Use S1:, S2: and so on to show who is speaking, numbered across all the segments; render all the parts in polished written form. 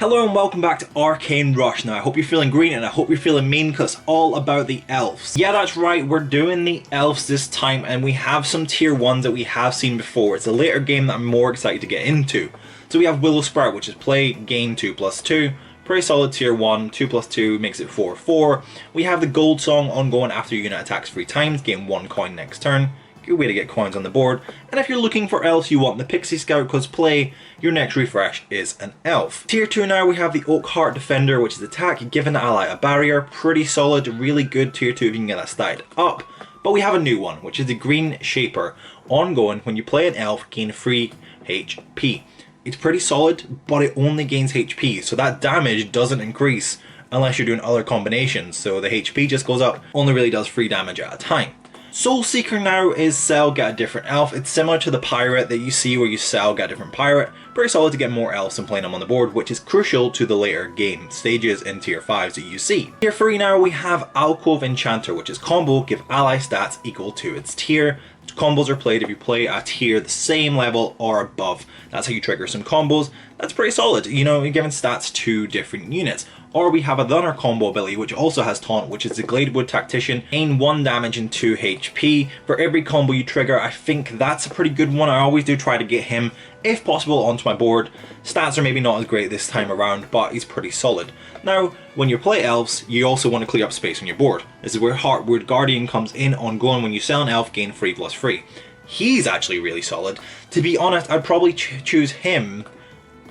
S1: Hello and welcome back to Arcane Rush. Now I hope you're feeling green and I hope you're feeling mean because it's all about the elves. Yeah, that's right, we're doing the elves this time and we have some tier 1s that we have seen before. It's a later game that I'm more excited to get into. So we have Willow Sprout, which is play, gain 2+2. Pretty solid tier 1, 2+2 makes it 4/4. We have the Gold Song ongoing after your unit attacks 3 times, gain 1 coin next turn. Good way to get coins on the board. And if you're looking for elves, you want the Pixie Scout because play, your next refresh is an elf. Tier 2 now we have the Oak Heart Defender, which is attack, give an ally a barrier. Pretty solid, really good tier 2 if you can get that started up. But we have a new one, which is the Green Shaper. Ongoing, when you play an elf, gain 3 HP. It's pretty solid, but it only gains HP, so that damage doesn't increase unless you're doing other combinations. So the HP just goes up, only really does 3 damage at a time. Soul Seeker now is sell, get a different elf. It's similar to the pirate that you see where you sell, get a different pirate. Pretty solid to get more elves and playing them on the board, which is crucial to the later game stages in tier 5s that you see. Tier 3 now we have Alcove Enchanter, which is combo, give ally stats equal to its tier. Combos are played if you play a tier the same level or above. That's how you trigger some combos. That's pretty solid, you know, you're giving stats to different units. Or we have another combo ability which also has taunt, which is the Gladewood Tactician. Gain 1 damage and 2 HP. For every combo you trigger, I think that's a pretty good one. I always do try to get him, if possible, onto my board. Stats are maybe not as great this time around, but he's pretty solid. Now, when you play elves, you also want to clear up space on your board. This is where Heartwood Guardian comes in ongoing. When you sell an elf, gain 3+3. He's actually really solid. To be honest, I'd probably choose him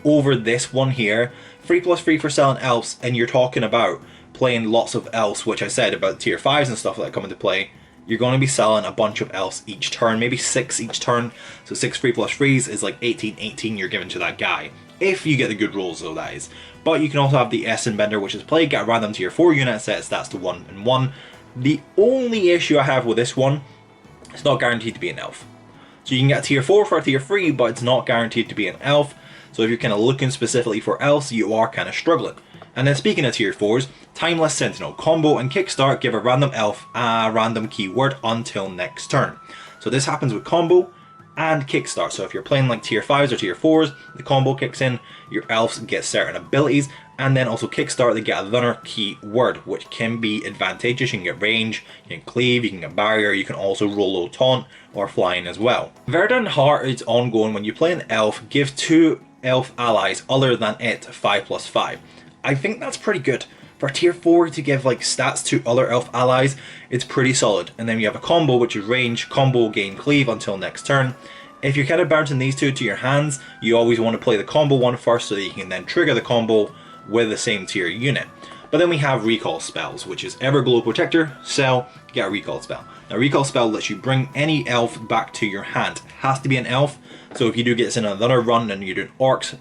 S1: over this one here. 3+3 for selling elves, and you're talking about playing lots of elves, which I said about tier 5s and stuff that come into play. You're going to be selling a bunch of elves each turn, maybe 6 each turn. So 6 3+3s is like 18 you're giving to that guy. If you get the good rolls though, that is. But you can also have the Essen Bender, which is play, get a random tier 4 unit, set stats to 1 and 1. The only issue I have with this one, it's not guaranteed to be an elf. So you can get a tier 4 for a tier 3, but it's not guaranteed to be an elf. So if you're kind of looking specifically for elves, you are kind of struggling. And then speaking of tier 4s, Timeless Sentinel, combo and kickstart, give a random elf a random keyword until next turn. So this happens with combo and kickstart. So if you're playing like tier 5s or tier 4s, the combo kicks in, your elves get certain abilities, and then also kickstart, they get another keyword, which can be advantageous. You can get range, you can cleave, you can get barrier, you can also roll low taunt or flying as well. Verdant Heart is ongoing. When you play an elf, give 2 elf allies other than it 5+5. I think that's pretty good. For tier 4 to give like stats to other elf allies, it's pretty solid. And then you have a combo, which is range, combo, gain cleave until next turn. If you're kind of bouncing these two to your hands, you always want to play the combo one first so that you can then trigger the combo with the same tier unit. But then we have recall spells, which is Everglow Protector, sell, get a recall spell. Now recall spell lets you bring any elf back to your hand. It has to be an elf, so if you do get this in another run and you're doing orcs,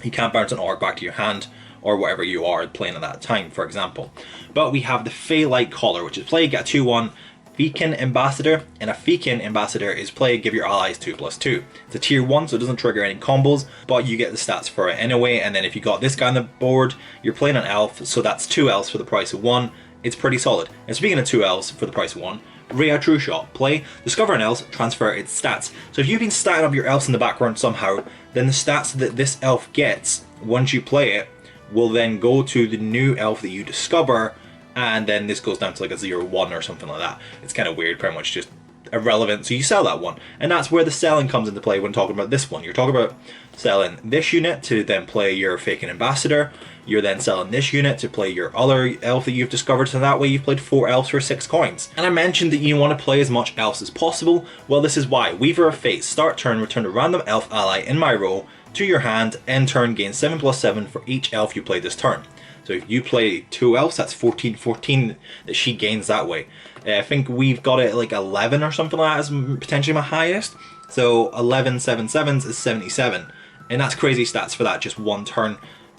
S1: you can't bounce an orc back to your hand, or whatever you are playing at that time, for example. But we have the Fey-Light Collar, which is play, get a 2/1 Fekin Ambassador, and a Fekin Ambassador is play, give your allies 2+2. It's a tier 1, so it doesn't trigger any combos, but you get the stats for it anyway. And then if you got this guy on the board, you're playing an elf, so that's 2 elves for the price of 1. It's pretty solid. And speaking of 2 elves for the price of 1, Rhea True Shot, play, discover an elf, transfer its stats. So if you've been statting up your elves in the background somehow, then the stats that this elf gets once you play it will then go to the new elf that you discover, and then this goes down to like a 0/1 or something like that. It's kind of weird, pretty much just irrelevant, so you sell that one. And that's where the selling comes into play when talking about this one. You're talking about selling this unit to then play your Faking Ambassador. You're then selling this unit to play your other elf that you've discovered, so that way you've played 4 elves for 6 coins. And I mentioned that you want to play as much elves as possible. Well, this is why. Weaver of Fate, start turn, return a random elf ally in my row to your hand, end turn, gain 7+7 for each elf you play this turn. So if you play 2 elves, that's 14 that she gains that way. I think we've got it at like 11 or something like that as potentially my highest. So 11 7/7s is 77. And that's crazy stats for that, just 1 turn.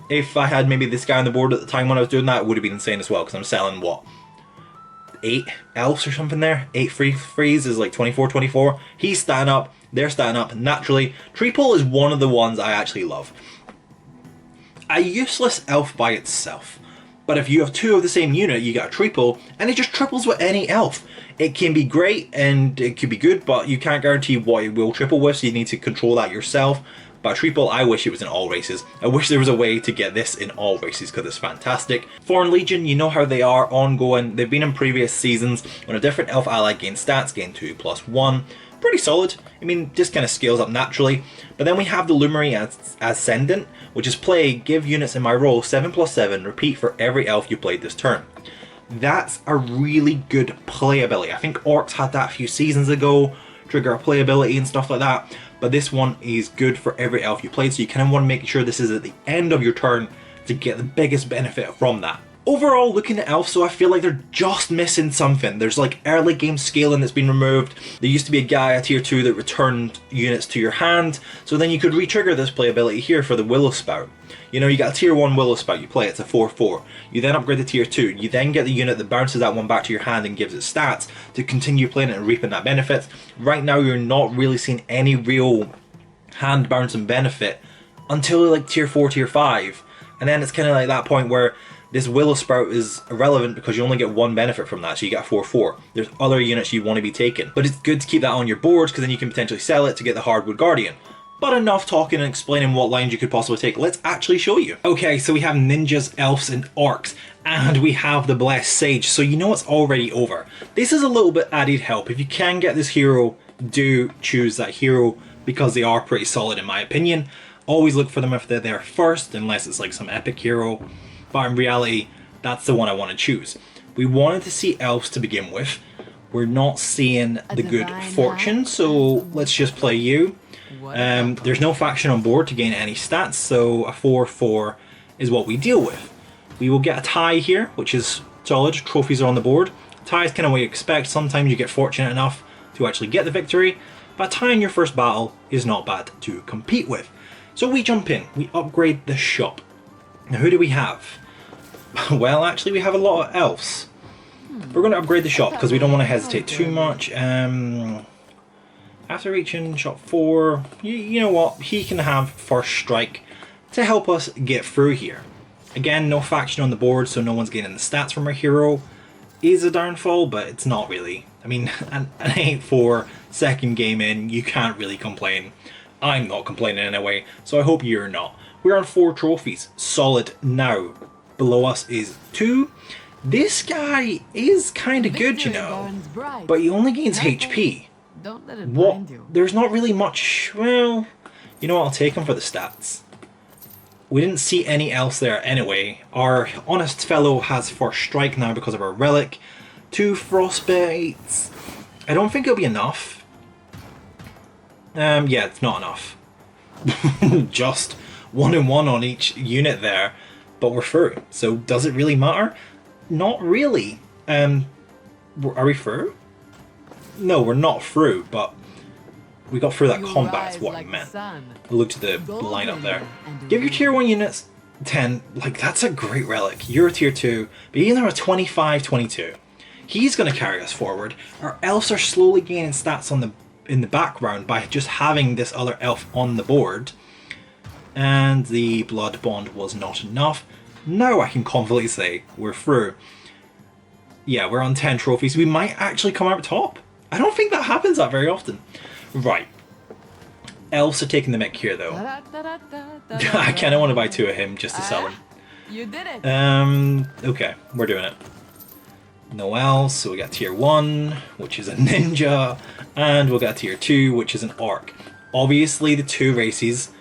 S1: If I had maybe this guy on the board at the time when I was doing that, it would have been insane as well, because I'm selling, what, 8 elves or something there? 8 frees is like 24. He's standing up, they're standing up naturally. Triple is one of the ones I actually love. A useless elf by itself, but if you have 2 of the same unit, you get a triple, and it just triples with any elf. It can be great and it could be good, but you can't guarantee what it will triple with, so you need to control that yourself. But a triple, I wish it was in all races. I wish there was a way to get this in all races because it's fantastic. Foreign Legion, you know how they are, ongoing. They've been in previous seasons. When a different elf ally gains stats, gain 2+1. Pretty solid. I mean, just kind of scales up naturally. But then we have the Luminary Ascendant, which is play, give units in my role 7+7, repeat for every elf you played this turn. That's a really good playability. I think Orcs had that a few seasons ago, trigger playability and stuff like that. But this one is good for every elf you played, so you kind of want to make sure this is at the end of your turn to get the biggest benefit from that. Overall, looking at elves, so I feel like they're just missing something. There's like early game scaling that's been removed. There used to be a guy at tier 2 that returned units to your hand, so then you could re-trigger this playability here for the Willow Spout. You know, you got a tier 1 Willow Spout, you play it, it's a 4/4. You then upgrade to tier 2, you then get the unit that bounces that one back to your hand and gives it stats to continue playing it and reaping that benefit. Right now you're not really seeing any real hand bouncing benefit until like tier 4, tier 5. And then it's kind of like that point where this Willow Sprout is irrelevant because you only get one benefit from that, so you get 4/4. There's other units you want to be taking. But it's good to keep that on your boards because then you can potentially sell it to get the Hardwood Guardian. But enough talking and explaining what lines you could possibly take. Let's actually show you. Okay, so we have ninjas, elves, and orcs, and we have the Blessed Sage, so you know it's already over. This is a little bit added help. If you can get this hero, do choose that hero because they are pretty solid in my opinion. Always look for them if they're there first, unless it's like some epic hero. But in reality, that's the one I want to choose. We wanted to see elves to begin with. We're not seeing the good fortune, so let's just play you. There's no faction on board to gain any stats, so a 4/4 is what we deal with. We will get a tie here, which is solid. Trophies are on the board. Tie is kind of what you expect. Sometimes you get fortunate enough to actually get the victory, but a tie in your first battle is not bad to compete with. So we jump in, we upgrade the shop. Now who do we have? Well, actually we have a lot of elves. We're going to upgrade the shop because we don't want to hesitate too much. After reaching shop 4, you know what, he can have first strike to help us get through here. Again, no faction on the board, so no one's getting the stats from our hero. Is a downfall, but it's not really. I mean, an 8/4 second game in, you can't really complain. I'm not complaining anyway, so I hope you're not. We're on 4 trophies, solid now. Below us is 2. This guy is kind of good, you know, but he only gains HP.
S2: Don't let it blind you.
S1: There's not really much. Well, you know what, I'll take him for the stats. We didn't see any else there anyway. Our honest fellow has first strike now because of our relic. 2 frostbites. I don't think it'll be enough. Yeah, it's not enough. Just 1 and 1 on each unit there, but we're through. So does it really matter? Not really. Are we through? No, we're not through, but we got through that combat is what I meant. Look to the lineup there. Give your tier 1 units 10. Like, that's a great relic. You're a tier 2, but even though we're 25, 22, he's going to carry us forward. Our elves are slowly gaining stats on in the background by just having this other elf on the board. And the blood bond was not enough. Now I can confidently say we're through. Yeah, we're on 10 trophies. We might actually come out top. I don't think that happens that very often. Right. Elves are taking the mick here though. I kind of want to buy 2 of him just to sell him.
S2: You did it.
S1: Okay, we're doing it. No elves, so we got tier 1, which is a ninja, and we'll get tier 2, which is an orc. Obviously the 2 races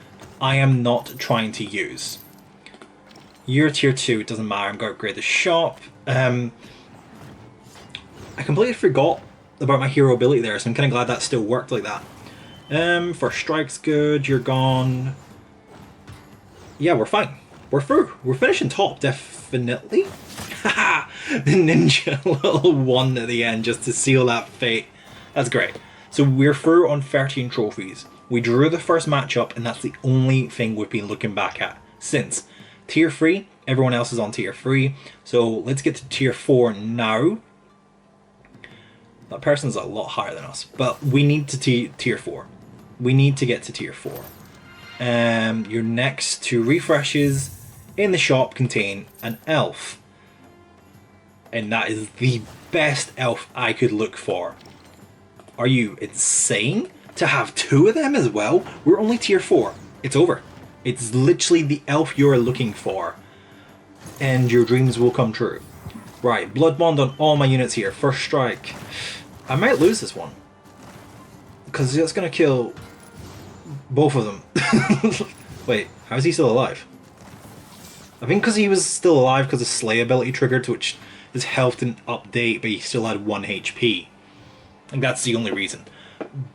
S1: I am not trying to use. You're tier 2, it doesn't matter, I'm going to upgrade the shop. I completely forgot about my hero ability there, so I'm kind of glad that still worked like that. First strike's good, you're gone. Yeah, we're fine. We're through. We're finishing top, definitely. Haha! The ninja little 1 at the end just to seal that fate. That's great. So we're through on 13 trophies. We drew the first matchup, and that's the only thing we've been looking back at since. Tier 3, everyone else is on tier 3. So let's get to tier 4 now. That person's a lot higher than us, but we need to tier 4. We need to get to tier 4. Your next 2 refreshes in the shop contain an elf. And that is the best elf I could look for. Are you insane? To have 2 of them as well? We're only tier 4. It's over. It's literally the elf you're looking for. And your dreams will come true. Right, Blood Bond on all my units here. First strike. I might lose this one. Because it's going to kill both of them. Wait, how is he still alive? I think because he was still alive because the Slay ability triggered, which his health didn't update, but he still had 1 HP. And that's the only reason.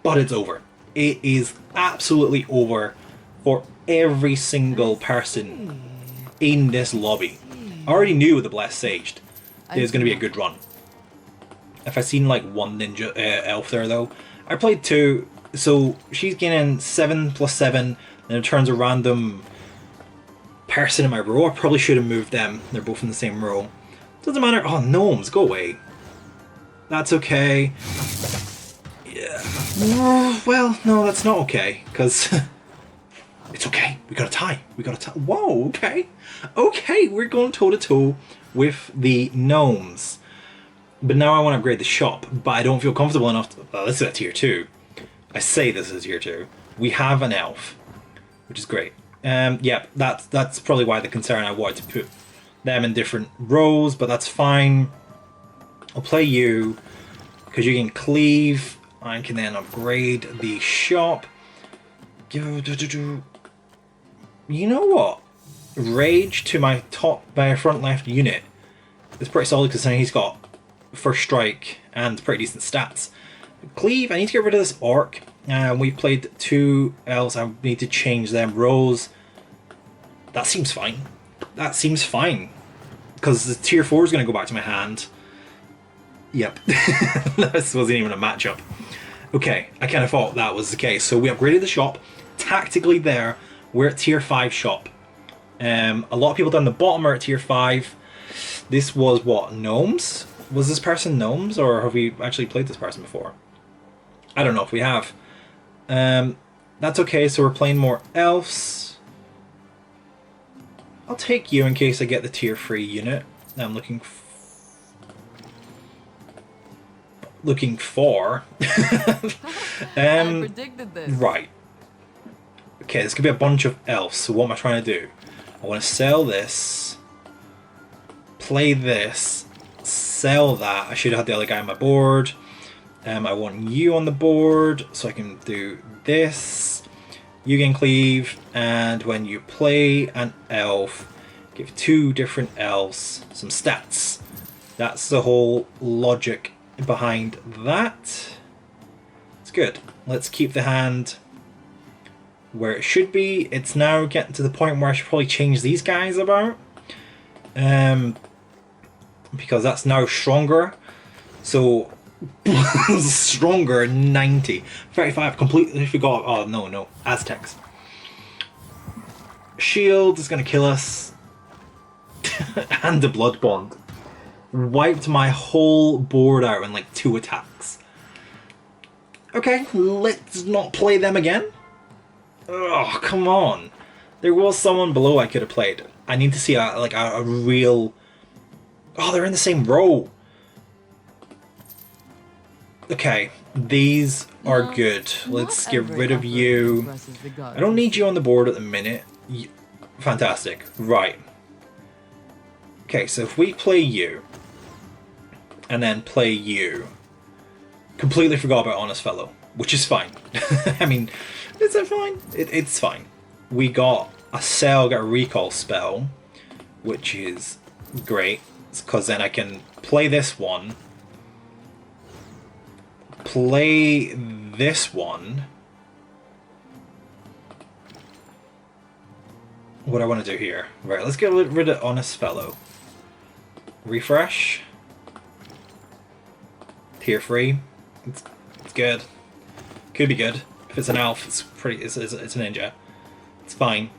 S1: But it's over. It is absolutely over for every single person in this lobby. I already knew with the Blessed Sage it was going to be a good run. If I seen like one ninja elf there though, I played 2, so she's gaining 7 + 7, and it turns a random person in my row. I probably should have moved them. They're both in the same row. Doesn't matter. Oh, gnomes, go away. That's okay. Yeah. Well, no, that's not okay, because it's okay. We got a tie. We got a tie. Whoa, okay. Okay, we're going toe-to-toe with the gnomes. But now I want to upgrade the shop, but I don't feel comfortable enough to... Well, this is a tier 2. I say this is tier 2. We have an elf, which is great. Yeah, that's probably why the concern I wanted to put them in different rows, but that's fine. I'll play you, because you can cleave. I can then upgrade the shop. You know what? Rage to my front left unit is pretty solid, because he's got first strike and pretty decent stats. Cleave, I need to get rid of this orc. We've played 2 elves, I need to change them rows. That seems fine. That seems fine. Because the tier 4 is going to go back to my hand. Yep. This wasn't even a matchup. Okay, I kind of thought that was the case. So we upgraded the shop. Tactically there, we're at tier 5 shop. A lot of people down the bottom are at tier 5. This was what, gnomes? Was this person gnomes, or have we actually played this person before? I don't know if we have. That's okay, so we're playing more elves. I'll take you in case I get the tier 3 unit. I'm looking for.
S2: I predicted this.
S1: Right. Okay, this could be a bunch of elves, so what am I trying to do? I want to sell this, play this, sell that. I should have had the other guy on my board. I want you on the board, so I can do this. You can cleave, and when you play an elf, give 2 different elves some stats. That's the whole logic behind that. It's good. Let's keep the hand where it should be. It's now getting to the point where I should probably change these guys about. Because that's now stronger. So, stronger 90. 35, completely forgot. Oh, no. Aztecs. Shield is going to kill us. And the Blood Bond. Wiped my whole board out in like 2 attacks. Okay, let's not play them again. Oh, come on. There was someone below I could have played. I need to see a real... Oh, they're in the same row. Okay, these are good. Let's get rid of you. I don't need you on the board at the minute. Fantastic. Right. Okay, so if we play you, and then play you, completely forgot about Honest Fellow, which is fine. I mean, is it fine? It's fine. We got a sell, got a recall spell, which is great, because then I can play this one, play this one. What do I want to do here? Right, let's get rid of Honest Fellow. Refresh. Tier 3. It's good. Could be good. If it's an elf, it's a ninja. It's fine.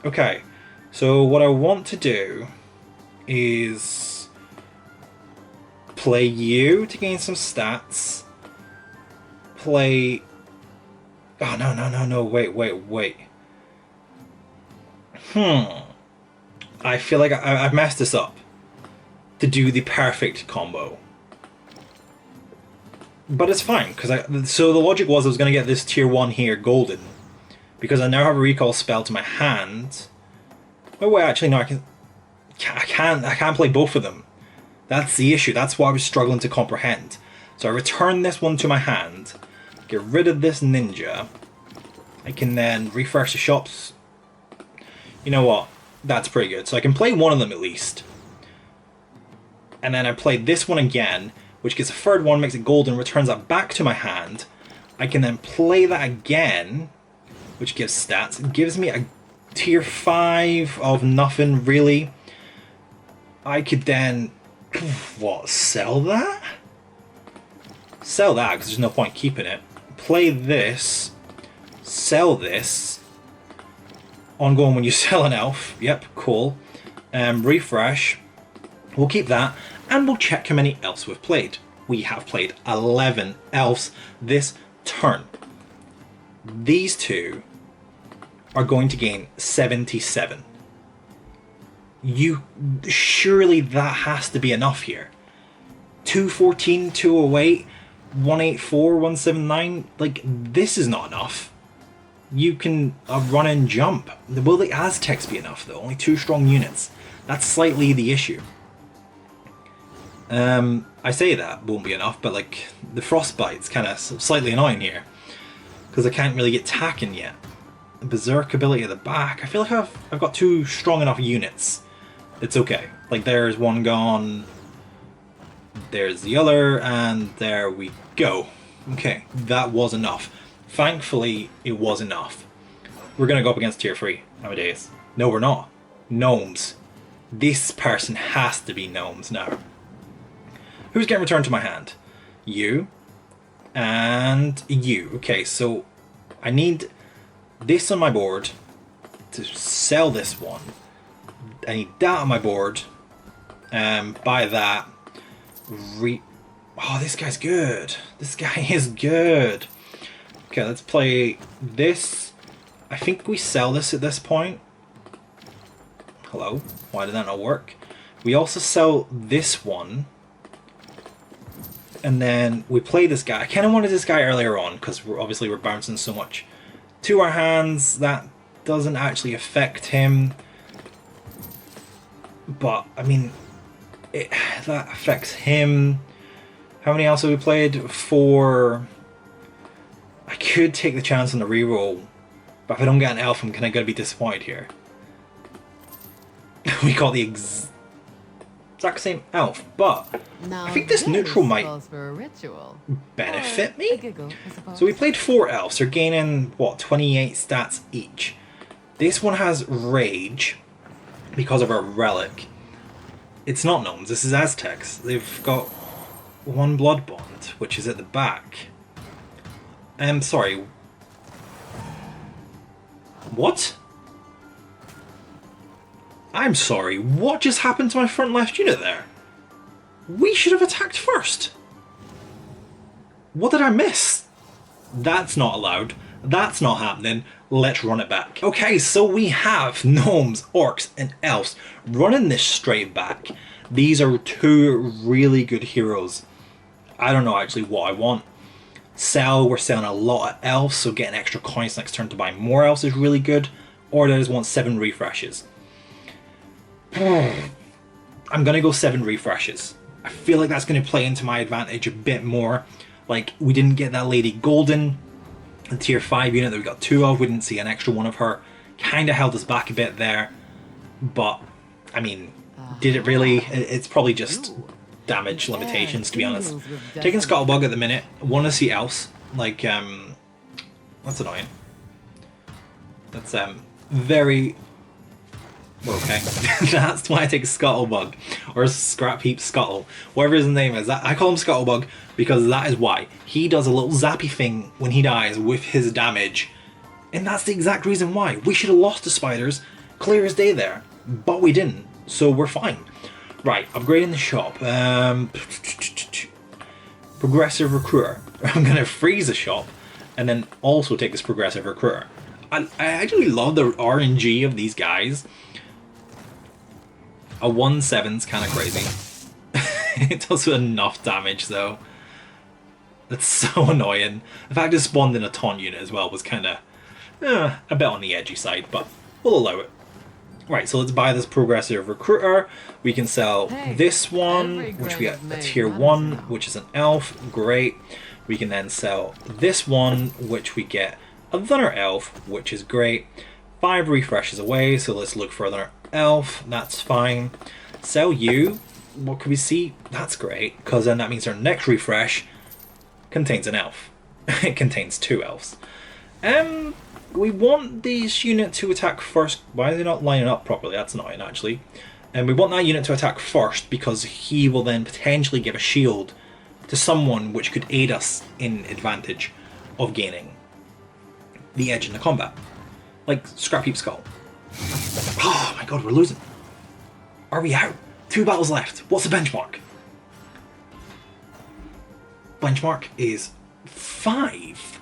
S1: Okay. So what I want to do is play you to gain some stats. Play... Oh, no, wait. I feel like I've messed this up to do the perfect combo. But it's fine, because so the logic was I was going to get this tier 1 here, golden, because I now have a recall spell to my hand. Oh wait, actually no, I can't play both of them. That's the issue. That's what I was struggling to comprehend. So I return this one to my hand, get rid of this ninja. I can then refresh the shops. You know what? That's pretty good. So I can play one of them at least. And then I play this one again, which gets a third one, makes it golden, returns that back to my hand. I can then play that again, which gives stats. It gives me a tier 5 of nothing, really. I could then... what? Sell that? Sell that, because there's no point keeping it. Play this. Sell this. Ongoing when you sell an elf. Yep, cool. Refresh. We'll keep that. And we'll check how many elves we've played. We have played 11 elves this turn. These two are going to gain 77. Surely that has to be enough here. 214, 208, 184, 179. Like, this is not enough. You can run and jump. Will the Aztecs be enough though? Only 2 strong units. That's slightly the issue. I say that won't be enough, but like the frostbite's kind of slightly annoying here because I can't really get tacking yet. The berserk ability at the back. I feel like I've got 2 strong enough units. It's okay. Like there's one gone. There's the other, and there we go. Okay, that was enough. Thankfully, it was enough. We're gonna go up against tier 3 nowadays. No, we're not. Gnomes. This person has to be gnomes now. Who's getting returned to my hand? You. And you. Okay, so I need this on my board to sell this one. I need that on my board. Buy that. Oh, this guy's good. This guy is good. Okay, let's play this. I think we sell this at this point. Hello? Why did that not work? We also sell this one. And then we play this guy. I kind of wanted this guy earlier on because we're bouncing so much to our hands. That doesn't actually affect him. But, I mean, that affects him. How many else have we played? 4. I could take the chance on the reroll, but if I don't get an elf, I'm kind of going to be disappointed here. We got the exact same elf, but
S2: Now
S1: I think this neutral might
S2: calls for a ritual.
S1: benefit
S2: A
S1: me.
S2: giggle, I suppose.
S1: So we played 4 elves. They're gaining, what, 28 stats each. This one has rage because of our relic. It's not gnomes, this is Aztecs. They've got 1 blood bond, which is at the back. Sorry. What? I'm sorry, what just happened to my front left unit there? We should have attacked first. What did I miss? That's not allowed. That's not happening. Let's run it back. Okay, so we have gnomes, orcs, and elves running this straight back. These are 2 really good heroes. I don't know actually what I want. We're selling a lot of elves, so getting extra coins next turn to buy more elves is really good. Or I just want 7 refreshes. I'm gonna go 7 refreshes. I feel like that's gonna play into my advantage a bit more. Like, we didn't get that Lady Golden, the tier 5 unit that we got 2 of. We didn't see an extra one of her. Kinda held us back a bit there. But, I mean, did it really? It's probably just damage limitations, to be honest. Taking Scuttlebug at the minute. Want to see else. Like, that's annoying. That's, very... We're okay. That's why I take Scuttlebug. Or Scrap Heap Scuttle. Whatever his name is. I call him Scuttlebug because that is why. He does a little zappy thing when he dies with his damage. And that's the exact reason why. We should have lost the spiders. Clear as day there. But we didn't. So we're fine. Right, upgrading the shop. Progressive Recruiter. I'm going to freeze the shop. And then also take this Progressive Recruiter. I actually love the RNG of these guys. A 1/7's kind of crazy. It does enough damage though. That's so annoying. The fact it spawned in a taunt unit as well was kind of A bit on the edgy side, but we'll allow it. Right, so let's buy this progressive recruiter. We can sell this one, which we get a tier 1, which is an elf. Great. We can then sell this one, which we get another elf, which is great. 5 refreshes away, so let's look for another elf. That's fine. Sell you. What can we see? That's great, because then that means our next refresh contains an elf. It contains 2 elves. We want this unit to attack first. Why are they not lining up properly? That's annoying, actually. And we want that unit to attack first because he will then potentially give a shield to someone which could aid us in advantage of gaining the edge in the combat. Like Scrap Heap Skull. Oh my god, we're losing. Are we out? 2 battles left. What's the benchmark? Benchmark is 5.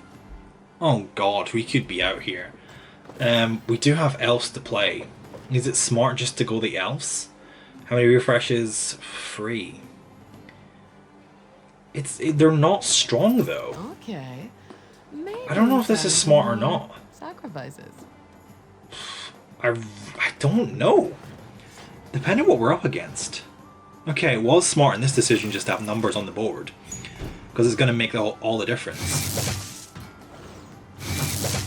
S1: Oh god, we could be out here. We do have elves to play. Is it smart just to go the elves? How many refreshes? 3. They're not strong though.
S2: Okay.
S1: I don't know if this is smart or not.
S2: Sacrifices.
S1: I don't know. Depending on what we're up against. Okay, it was smart in this decision just to have numbers on the board. Because it's going to make all the difference.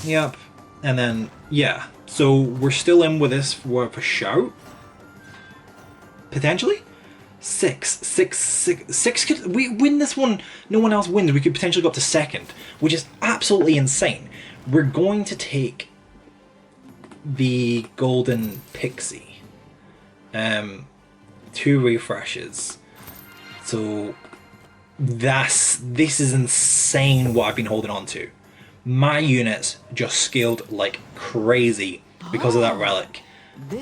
S1: Yep. And then, yeah. So we're still in with this with a shout. Potentially? 6 could, we win this one, no one else wins, we could potentially go up to 2nd, which is absolutely insane. We're going to take the golden pixie. 2 refreshes. So this is insane what I've been holding on to. My units just scaled like crazy because of that relic.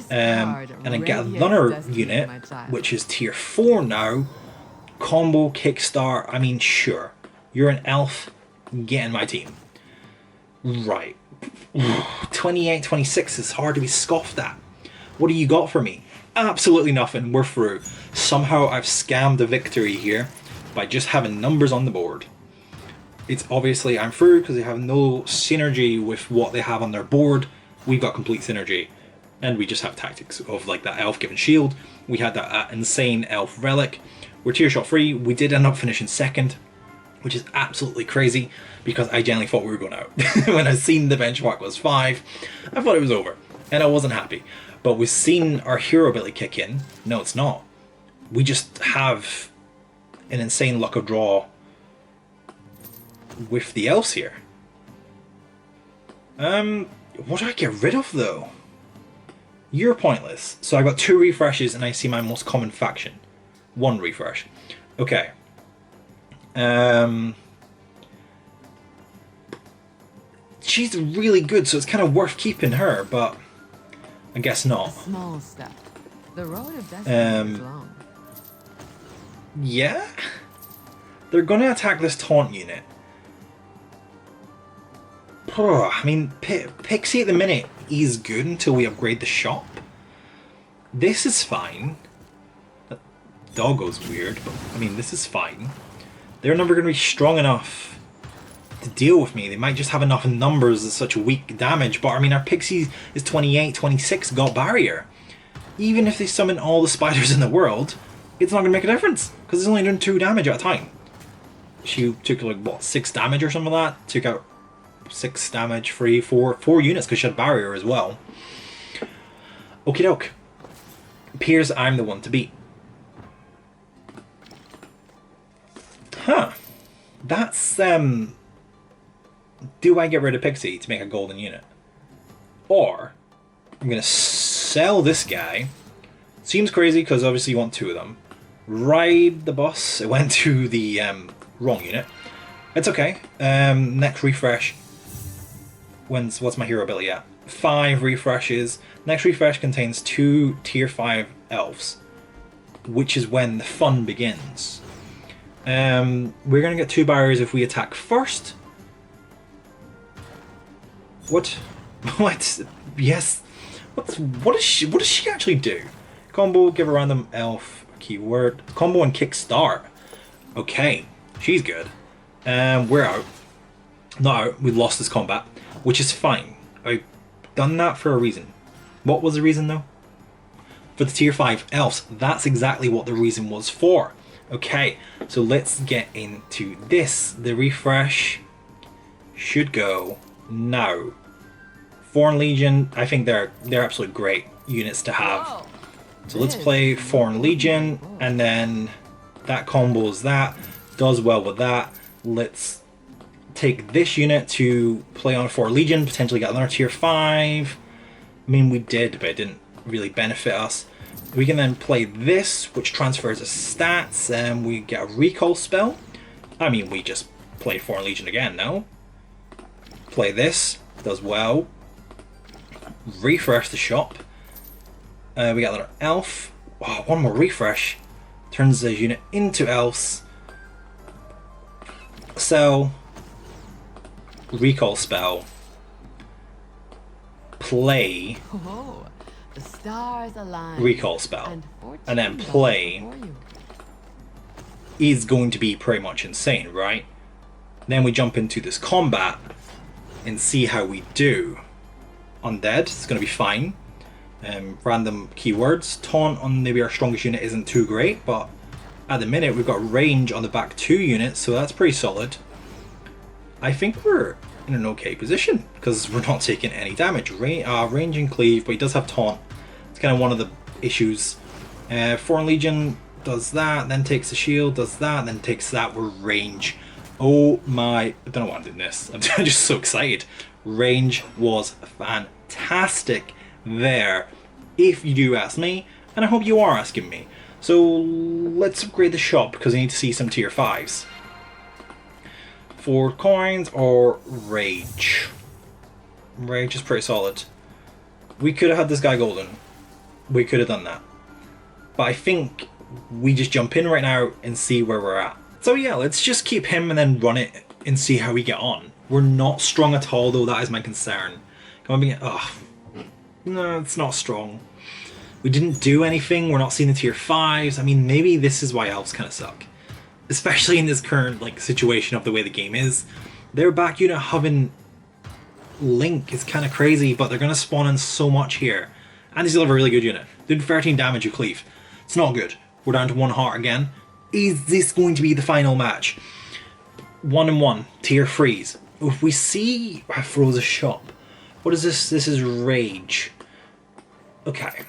S1: And I get another unit, which is tier 4 now. Combo, kickstart, I mean, sure. You're an elf, get in my team. Right. 28, 26 is hard to be scoffed at. What do you got for me? Absolutely nothing, we're through. Somehow I've scammed a victory here by just having numbers on the board. It's obviously I'm through because they have no synergy with what they have on their board. We've got complete synergy. And we just have tactics of like that elf given shield. We had that insane elf relic. We're tier shot free. We did end up finishing 2nd, which is absolutely crazy because I genuinely thought we were going out. When I seen the benchmark was 5, I thought it was over and I wasn't happy. But we've seen our hero ability kick in. No, it's not. We just have an insane luck of draw with the elves here. What do I get rid of though? You're pointless. So I got 2 refreshes and I see my most common faction. 1 refresh. Okay. She's really good, so it's kind of worth keeping her, but I guess not.
S2: A small step. The road of destiny is long.
S1: Yeah? They're gonna attack this taunt unit. I mean, Pixie at the minute is good until we upgrade the shop. This is fine. That doggo's weird, but I mean, this is fine. They're never going to be strong enough to deal with me. They might just have enough numbers as such weak damage, but I mean, our Pixie is 28, 26, got barrier. Even if they summon all the spiders in the world, it's not going to make a difference, because it's only doing 2 damage at a time. She took like, what, 6 damage or something like that? Took out 6 damage, 4 units because she had barrier as well. Okie doke. Appears I'm the one to beat. Huh. That's, do I get rid of Pixie to make a golden unit? Or, I'm going to sell this guy. Seems crazy because obviously you want 2 of them. Ride the bus. It went to the wrong unit. It's okay. Next refresh. What's my hero ability at? 5 refreshes. Next refresh contains 2 tier 5 elves, which is when the fun begins. We're gonna get 2 barriers if we attack first. What? What? Yes. What does she actually do? Combo, give a random elf keyword. Combo and kickstart. Okay, she's good. We're out. Not out. We lost this combat, which is fine. I've done that for a reason. What was the reason though? For the tier 5 elves, that's exactly what the reason was for. Okay, so let's get into this. The refresh should go now. Foreign Legion, I think they're absolutely great units to have. So let's play Foreign Legion, and then that combos that, does well with that. Let's take this unit to play on Foreign Legion, potentially get another tier 5. I mean, we did, but it didn't really benefit us. We can then play this, which transfers us stats, and we get a recall spell. I mean, we just play Foreign Legion again, no? Play this, does well. Refresh the shop. We got another elf. Oh, one more refresh. Turns the unit into elves. Sell. Recall spell. Play.
S2: Oh, the stars align.
S1: Recall spell. And then play. Is going to be pretty much insane, right? Then we jump into this combat and see how we do. Undead, it's going to be fine. Random keywords. Taunt on maybe our strongest unit isn't too great, but at the minute we've got range on the back 2 units, so that's pretty solid. I think we're in an okay position because we're not taking any damage. Range and cleave, but he does have taunt. It's kind of one of the issues. Foreign Legion does that, then takes the shield, does that, then takes that with range. Oh my, I don't know why I'm doing this. I'm just so excited. Range was fantastic there, if you do ask me, and I hope you are asking me. So let's upgrade the shop because I need to see some tier 5s. 4 coins or Rage. Rage is pretty solid. We could have had this guy golden. We could have done that. But I think we just jump in right now and see where we're at. So yeah, let's just keep him and then run it and see how we get on. We're not strong at all though, that is my concern. Come on, oh, no, it's not strong. We didn't do anything, we're not seeing the tier 5s. I mean, maybe this is why elves kind of suck. Especially in this current like situation of the way the game is. Their back unit having Link is kind of crazy, but they're going to spawn in so much here. And they still have a really good unit. Did 13 damage with cleave. It's not good. We're down to 1 heart again. Is this going to be the final match? 1-1, tier 3s. If we see... I froze a shop. What is this? This is Rage. Okay.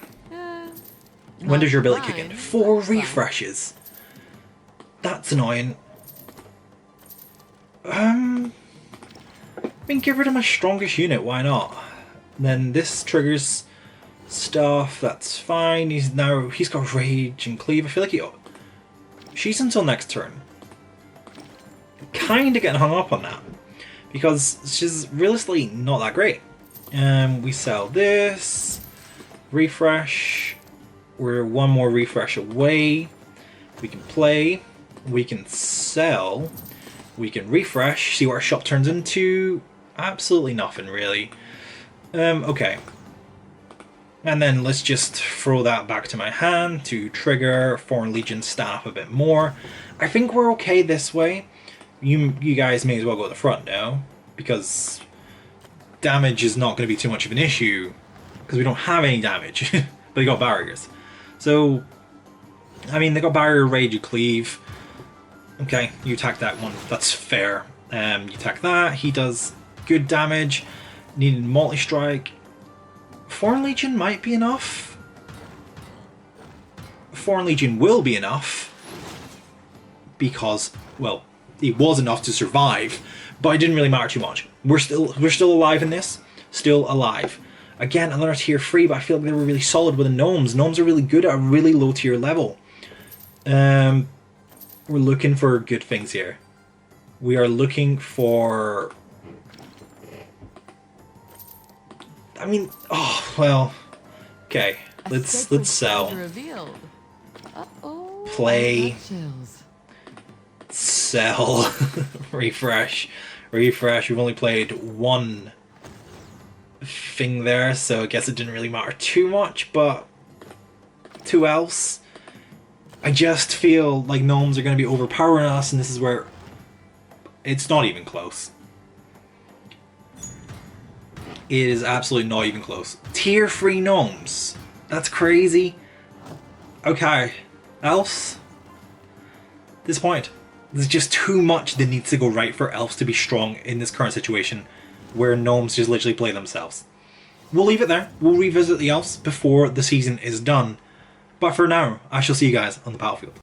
S1: When does your ability kick in? 4 refreshes. That's annoying. I mean, get rid of my strongest unit, why not? Then this triggers stuff, that's fine. He's got Rage and Cleave. I feel like she's until next turn. Kinda getting hung up on that. Because she's realistically not that great. We sell this. Refresh. We're 1 more refresh away. We can play. We can sell. We can refresh. See what our shop turns into. Absolutely nothing, really. Okay. And then let's just throw that back to my hand to trigger Foreign Legion staff a bit more. I think we're okay this way. You guys may as well go to the front now, because damage is not going to be too much of an issue, because we don't have any damage, but they got barriers. So, I mean, they got barrier, rage, you cleave. Okay, you attack that one, that's fair. You attack that, he does good damage. Needed multi-strike. Foreign Legion might be enough. Foreign Legion will be enough, because, well, it was enough to survive, but it didn't really matter too much. We're still alive in this. Still alive. Again, another tier 3, but I feel like they were really solid with the gnomes. Gnomes are really good at a really low tier level. We're looking for good things here. We are looking for... I mean, oh, well, okay. Let's sell. Play. Sell. Refresh. Refresh. We've only played 1 thing there, so I guess it didn't really matter too much, but 2 elves. I just feel like gnomes are going to be overpowering us, and this is where it's not even close. It is absolutely not even close. Tier 3 gnomes. That's crazy. Okay. Elves. Disappointed. There's just too much that needs to go right for elves to be strong in this current situation where gnomes just literally play themselves. We'll leave it there. We'll revisit the elves before the season is done. But for now, I shall see you guys on the battlefield.